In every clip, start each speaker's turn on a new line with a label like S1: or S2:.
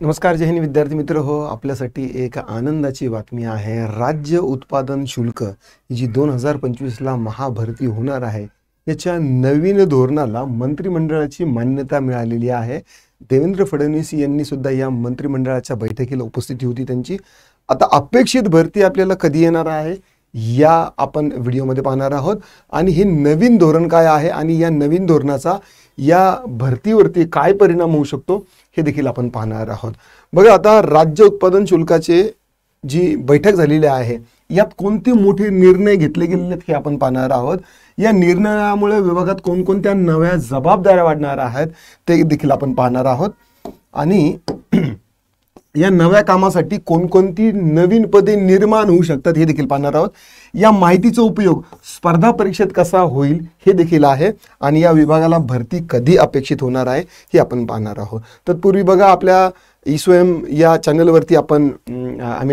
S1: नमस्कार, जय हिंद विद्यार्थी मित्र हो. आपल्यासाठी एक आनंदाची बातमी आहे. राज्य उत्पादन शुल्क जी 2025ला महाभरती होणार आहे, याच्या नवीन धोरणाला मंत्रिमंडळाची मान्यता मिळालेली आहे. देवेंद्र फडणवीस यांनी सुद्धा या मंत्रिमंडळाच्या बैठकीला उपस्थिती होती त्यांची. आता अपेक्षित भरती आपल्याला कधी येणार आहे या आपण व्हिडिओमध्ये पाहणार आहोत. आणि हे नवीन धोरण काय आहे आणि या नवीन धोरणाचा या भरतीवरती काय परिणाम होऊ शकतो हे देखील आपण पाहणार आहोत. बघा, आता राज्य उत्पादन शुल्काचे जी बैठक झालेली आहे, यात कोणते मोठे निर्णय घेतले गेलेले आहेत हे आपण पाहणार आहोत. या निर्णयामुळे विभागात कोणकोणत्या नव्या जबाबदाऱ्या वाढणार आहेत ते देखील आपण पाहणार आहोत. आणि या नव्या कामासाठी कोणकोणती नवीन पदे निर्माण होऊ शकतात हे देखील पाहणार आहोत. या माहितीचा उपयोग स्पर्धा परीक्षेत कसा होईल हे देखील आहे. आणि या विभागाला भरती कधी अपेक्षित होणार आहे हे आपण पाहणार आहोत. तत्पूर्वी बघा, आपल्या ई-स्वयं या चॅनलवरती आपण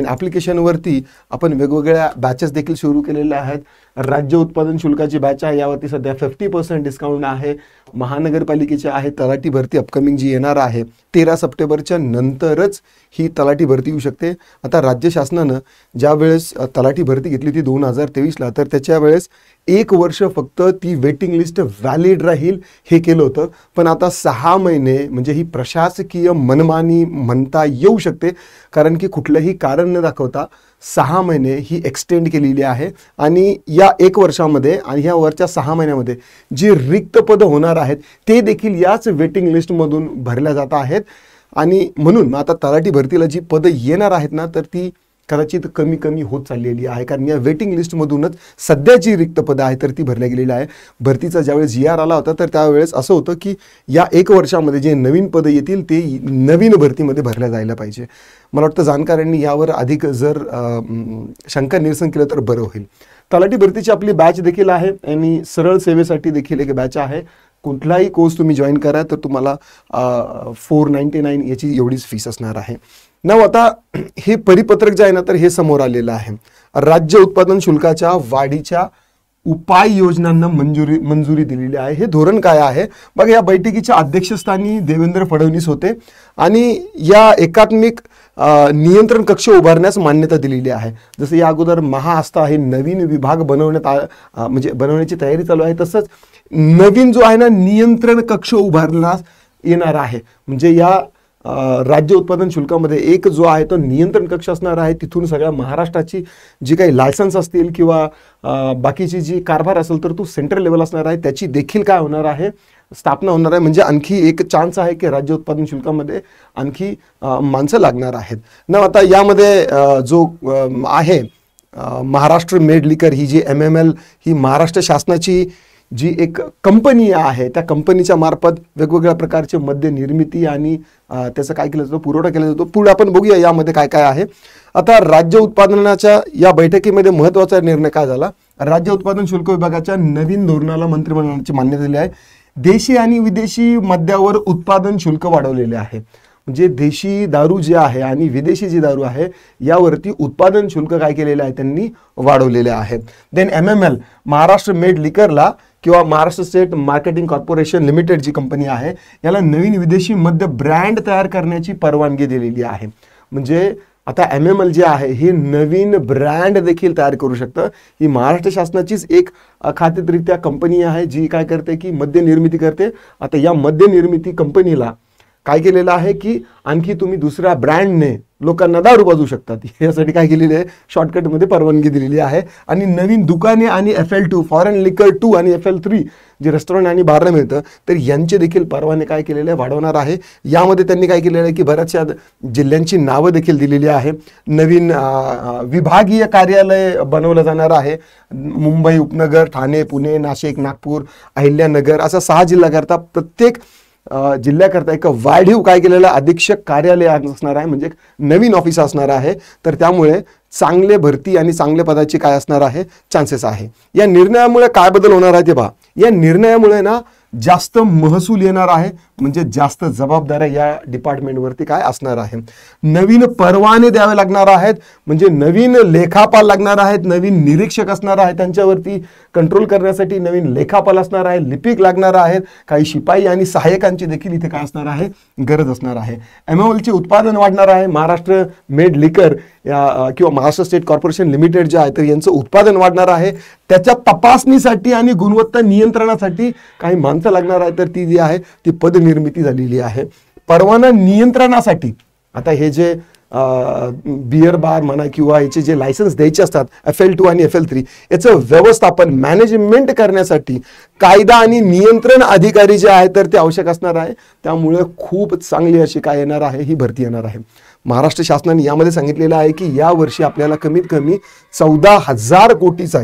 S1: ॲप्लिकेशनवरती आपण वेगवेगळ्या बॅचेस देखील सुरू केलेल्या आहेत. राज्य उत्पादन शुल्काची बॅच आहे, यावरती सध्या 50% डिस्काउंट आहे. महानगरपालिकेची आहे तलाठी भरती अपकमिंग जी येणार आहे 13 सप्टेंबरच्या नंतरच ही तलाठी भरती येऊ शकते. आता राज्य शासनानं ज्या वेळेस तलाठी भरती घेतली होती 2023ला, तर त्याच्या वेळेस 1 वर्ष फक्त ती वेटिंग लिस्ट व्हॅलिड राहील हे केलं होतं. पण आता 6 महिने म्हणजे ही प्रशासकीय मनमानी म्हणता येऊ शकते, कारण की कुठलंही कारण न दाखवता 6 महिने ही एक्सटेंड केलेली आहे. आणि या 1 वर्षामध्ये आणि ह्या वरच्या 6 महिन्यामध्ये जी रिक्त पदं होणार आहेत ते देखील याच वेटिंग लिस्टमधून भरल्या जात आहेत. आणि म्हणून आता तलाठी भरतीला जी पदं येणार आहेत ना, तर ती कदाचित कमी कमी होत चाललेली आहे, कारण या वेटिंग लिस्टमधूनच सध्या जी रिक्त पदं आहे तर ती भरल्या गेलेली आहे. भरतीचा ज्यावेळेस GR आला होता तर त्यावेळेस असं होतं की या 1 वर्षामध्ये जे नवीन पदं येतील ते नवीन भरतीमध्ये भरल्या जायला पाहिजे. मला वाटतं जाणकारांनी यावर अधिक जर शंका निरसन केलं तर बरं होईल. तलाठी भरतीची आपली बॅच देखील आहे आणि सरळ सेवेसाठी देखील एक बॅच आहे. कुठलाही कोर्स तुम्ही जॉईन करा तर तुम्हाला 499 याची एवढीच फीस असणार आहे. आता हे परिपत्रक जे आहे ना, तर हे समोर आलेलं आहे. राज्य उत्पादन शुल्काच्या वाढीच्या उपाययोजनांना मंजुरी दिलेली आहे. हे धोरण काय आहे बघा, या बैठकीच्या अध्यक्षस्थानी देवेंद्र फडणवीस होते आणि या एकात्मिक नियंत्रण कक्ष उभारण्यास मान्यता दिलेली आहे. जसं या अगोदर महाआस्था हे नवीन विभाग बनवण्याची तयारी चालू आहे, तसंच नवीन जो आहे ना नियंत्रण कक्ष उभारण्यास येणार आहे. म्हणजे या राज्य उत्पादन शुल्कामध्ये एक जो आहे तो नियंत्रण कक्ष असणार आहे. तिथून सगळ्या महाराष्ट्राची जी काही लायसन्स असतील किंवा बाकीची जी कारभार असेल तर तो सेंट्रल लेवल असणार आहे, त्याची देखील काय होणार आहे, स्थापना होणार आहे. म्हणजे आणखी एक चान्स आहे की राज्य उत्पादन शुल्कामध्ये आणखी माणसं लागणार आहेत ना. आता यामध्ये जो आहे महाराष्ट्र मेड लिकर ही जी MML ही महाराष्ट्र शासनाची जी एक कंपनी आहे, त्या कंपनीच्या मार्फत वेगवेगळ्या प्रकारचे मद्य निर्मिती आणि त्याचं काय केलं जातं, पुरवठा केला जातो. पुढे आपण बघूया यामध्ये काय काय आहे. आता राज्य उत्पादनाच्या या बैठकीमध्ये महत्त्वाचा निर्णय काय झाला, राज्य उत्पादन शुल्क विभागाच्या नवीन धोरणाला मंत्रिमंडळाची मान्यता दिली आहे. देशी आणि विदेशी मद्यावर उत्पादन शुल्क वाढवलेले आहे. म्हणजे देशी दारू जे आहे आणि विदेशी जी दारू आहे यावरती उत्पादन शुल्क काय केलेलं आहे, त्यांनी वाढवलेले आहे. देन MML महाराष्ट्र मेड लिकरला किंवा Maharashtra state marketing corporation limited जी कंपनी आहे याला नवीन विदेशी मद्य ब्रँड तयार करण्याची परवानगी दिलेली आहे. म्हणजे आता MML जे आहे हे नवीन ब्रँड देखील तयार करू शकतं. ही महाराष्ट्र शासनाचीच एक खात्रीरित्या कंपनी आहे जी काय करते की मद्य निर्मिती करते. आता या मद्य निर्मिती कंपनीला काय केलेलं आहे की आणखी तुम्ही दुसऱ्या ब्रँडने लोकांना दारू पाजू शकतात, यासाठी काय केलेले आहे, शॉर्टकटमध्ये परवानगी दिलेली आहे. आणि नवीन दुकाने आणि FL2 फॉरेन लिकर 2 आणि FL3 जे रेस्टॉरंट आणि बारला मिळतं तर यांचे देखील परवाने काय केलेले आहे, वाढवणार आहे. यामध्ये त्यांनी काय केलेलं आहे की बऱ्याचशा जिल्ह्यांची नावं देखील दिलेली आहे. नवीन विभागीय कार्यालय बनवलं जाणार आहे. मुंबई उपनगर, ठाणे, पुणे, नाशिक, नागपूर, अहिल्यानगर असा 6 जिल्ह्याकरता प्रत्येक जिल्ह्याकरता एक वाढीव काय केलेलं अधीक्षक कार्यालय असणार आहे, म्हणजे नवीन ऑफिस असणार आहे. तर त्यामुळे चांगले भरती आणि चांगल्या पदाची काय असणार आहे, चान्सेस आहे. या निर्णयामुळे काय बदल होणार आहे ते पहा. या निर्णयामुळे ना जास्त महसूल येणार आहे, म्हणजे जास्त जबाबदाऱ्या या डिपार्टमेंटवरती काय असणार आहे. नवीन परवाने द्यावे लागणार आहेत, म्हणजे नवीन लेखापाल लागणार आहेत, नवीन निरीक्षक असणार आहेत, त्यांच्यावरती कंट्रोल करण्यासाठी नवीन लेखापाल असणार आहे, लिपिक लागणार आहेत, काही शिपाई आणि सहाय्यकांची देखील इथे काय असणार आहे, गरज असणार आहे. MOLचे उत्पादन वाढणार आहे. महाराष्ट्र मेड लिकर किंवा महाराष्ट्र स्टेट कॉर्पोरेशन लिमिटेड जे आहे तर यांचं उत्पादन वाढणार आहे. त्याच्या तपासणीसाठी आणि गुणवत्ता नियंत्रणासाठी काही माणसं लागणार आहे, तर ती जी आहे ती पदनिर्मिती झालेली आहे. परवाना नियंत्रणासाठी आता हे जे बियर बार म्हणा किंवा याचे जे लायसन्स द्यायचे असतात FL2 आणि FL3 याचं व्यवस्थापन मॅनेजमेंट करण्यासाठी कायदा आणि नियंत्रण अधिकारी जे आहेत तर ते आवश्यक असणार आहे. त्यामुळे खूप चांगली अशी काय येणार आहे, ही भरती येणार आहे. महाराष्ट्र शासनाने यामध्ये सांगितलेलं आहे की या वर्षी आपल्याला कमीत कमी 14,000 कोटीचा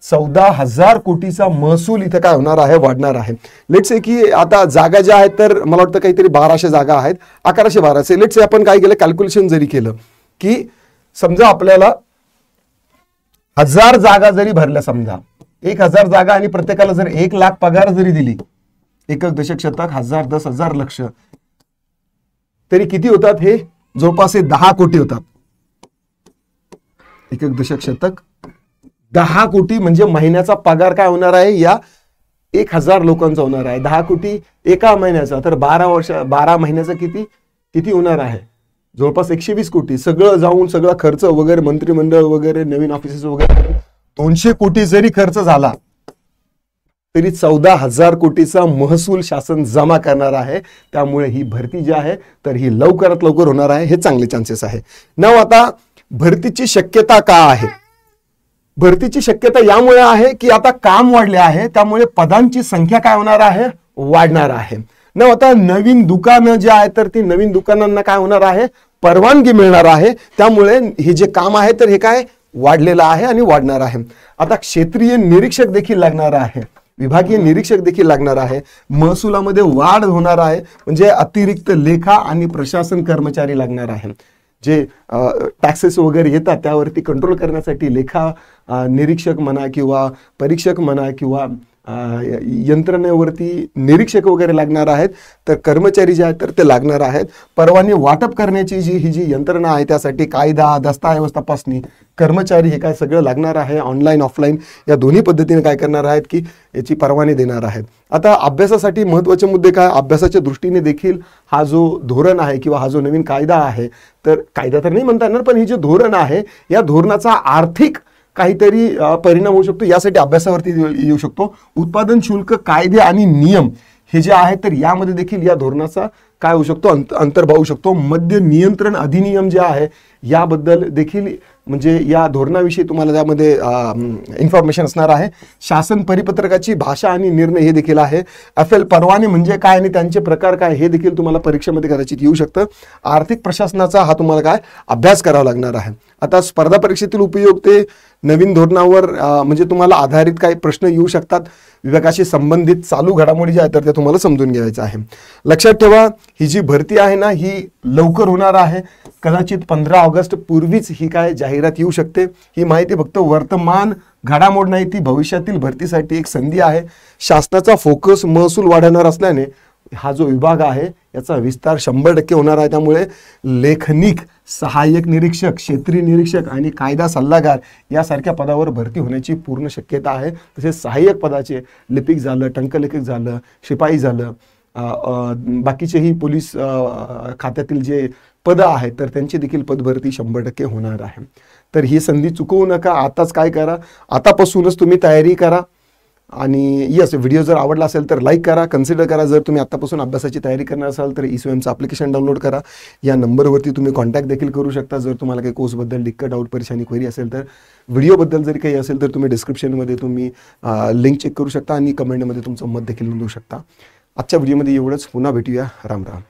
S1: 14,000 कोटीचा महसूल इथं काय होणार आहे, वाढणार आहे. लेट्स से की आता जागा ज्या आहेत तर मला वाटतं काहीतरी 1200 जागा आहेत, 1112. लेट्स से आपण काय केलं, कॅल्क्युलेशन जरी केलं की समजा आपल्याला 1000 जागा जरी भरल्या, समजा 1000 जागा आणि प्रत्येकाला जर 1 लाख पगार जरी दिली, एकक दशक शतक 1000 10,000 लक्ष, तरी किती होतात, हे जवळपास 10 कोटी होतात. एकक दशक शतक 10 कोटी, म्हणजे महिन्याचा पगार काय होणार आहे, या 1000 लोकांचा होणार आहे. 10 कोटी एका महिन्याचा, तर 12 महिन्याचा किती होणार आहे, जवळपास 120 कोटी. सगळं जाऊन सगळा खर्च वगैरे, मंत्रिमंडळ वगैरे, नवीन ऑफिसेस वगैरे 200 कोटी जरी खर्च झाला तरी 14,000 कोटीचा महसूल शासन जमा करणार आहे. त्यामुळे ही भरती जी आहे तर ही लवकरात लवकर होणार आहे, हे चांगले चान्सेस आहे. नाव आता भरतीची शक्यता का आहे, भरतीची शक्यता यामुळे आहे की आता काम वाढले आहे, त्यामुळे पदांची संख्या काय होणार आहे, वाढणार आहे. ना आता नवीन दुकानं जे आहेत तर ती नवीन दुकानांना काय होणार आहे, परवानगी मिळणार आहे. त्यामुळे हे जे काम आहे तर हे काय वाढलेलं आहे आणि वाढणार आहे. आता क्षेत्रीय निरीक्षक देखील लागणार आहे, विभागीय निरीक्षक देखील लागणार आहे. महसुलामध्ये वाढ होणार आहे, म्हणजे अतिरिक्त लेखा आणि प्रशासन कर्मचारी लागणार आहे. जे टॅक्सेस वगैरे येतात त्यावरती कंट्रोल करण्यासाठी लेखा निरीक्षक म्हणा किंवा परीक्षक म्हणा किंवा यंत्रणेवरती निरीक्षक वगैरे लागणार आहेत. तर कर्मचारी जे आहेत तर ते लागणार आहेत. परवाने वाटप करण्याची ही जी यंत्रणा आहे त्यासाठी कायदा, दस्तऐवज तपासणी, कर्मचारी हे काय सगळं लागणार आहे. ऑनलाईन ऑफलाईन या दोन्ही पद्धतीने काय करणार आहेत की याची परवाने देणार आहेत. आता अभ्यासासाठी महत्त्वाचे मुद्दे काय, अभ्यासाच्या दृष्टीने देखील हा जो धोरण आहे किंवा हा जो नवीन कायदा आहे, तर कायदा तर नाही म्हणता येणार, पण ही जे धोरण आहे या धोरणाचा आर्थिक काहीतरी परिणाम होऊ शकतो, यासाठी अभ्यासावरती येऊ शकतो. उत्पादन शुल्क कायदे आणि नियम हे जे आहे तर यामध्ये देखील या धोरणाचा काय होऊ शकतो, अंतर्भाव होऊ शकतो. मद्य नियंत्रण अधिनियम जे आहे याबद्दल देखील म्हणजे या धोरणाविषयी तुम्हाला त्यामध्ये इन्फॉर्मेशन असणार आहे. शासन परिपत्रकाची भाषा आणि निर्णय हे देखील आहे. FL परवाने म्हणजे काय आणि त्यांचे प्रकार काय हे देखील तुम्हाला परीक्षेमध्ये कदाचित येऊ शकतं. आर्थिक प्रशासनाचा हा तुम्हाला काय अभ्यास करावा लागणार आहे. आता स्पर्धा परीक्षेतील उपयोग ते नवीन धोरणावर म्हणजे तुम्हाला आधारित काही प्रश्न येऊ शकतात. विभागाशी संबंधित चालू घडामोडी ज्या आहेत तर त्या तुम्हाला समजून घ्यायचं आहे. लक्षात ठेवा, ही जी भरती आहे ना ही लवकर होणार आहे. कदाचित 15 ऑगस्ट पूर्वीच ही काय जाहिरात येऊ शकते. ही माहिती फक्त वर्तमान घडामोड नाही, ती भविष्यातील भरतीसाठी एक संधी आहे. शासनाचा फोकस महसूल वाढवणार असल्याने हा जो विभाग आहे याचा विस्तार 100% होणार आहे. त्यामुळे लेखनिक, सहाय्यक निरीक्षक, क्षेत्रीय निरीक्षक आणि कायदा सल्लागार यासारख्या पदावर भरती होण्याची पूर्ण शक्यता आहे. तसेच सहाय्यक पदाचे लिपिक झालं, टंकलेखक झालं, शिपाई झालं, बाकीचेही पोलीस खात्यातील जे पदं आहेत तर त्यांची देखील पदभरती 100% होणार आहे. तर ही संधी चुकवू नका. आताच काय करा, आतापासूनच तुम्ही तयारी करा. आणि यस, व्हिडिओ जर आवडला असेल तर लाईक करा, कन्सिडर करा. जर तुम्ही आतापासून अभ्यासाची तयारी करणार असाल तर eSwayMचं ॲप्लिकेशन डाउनलोड करा. या नंबरवरती तुम्ही कॉन्टॅक्ट देखील करू शकता. जर तुम्हाला काही कोर्सबद्दल दिक्कत, डाऊट, परेशानी, क्वेरी असेल तर व्हिडिओबद्दल जरी काही असेल तर तुम्ही डिस्क्रिप्शनमध्ये तुम्ही लिंक चेक करू शकता आणि कमेंटमध्ये तुमचं मत देखील नोंदवू शकता. आजच्या व्हिडिओमध्ये एवढंच. पुन्हा भेटूया. राम राम.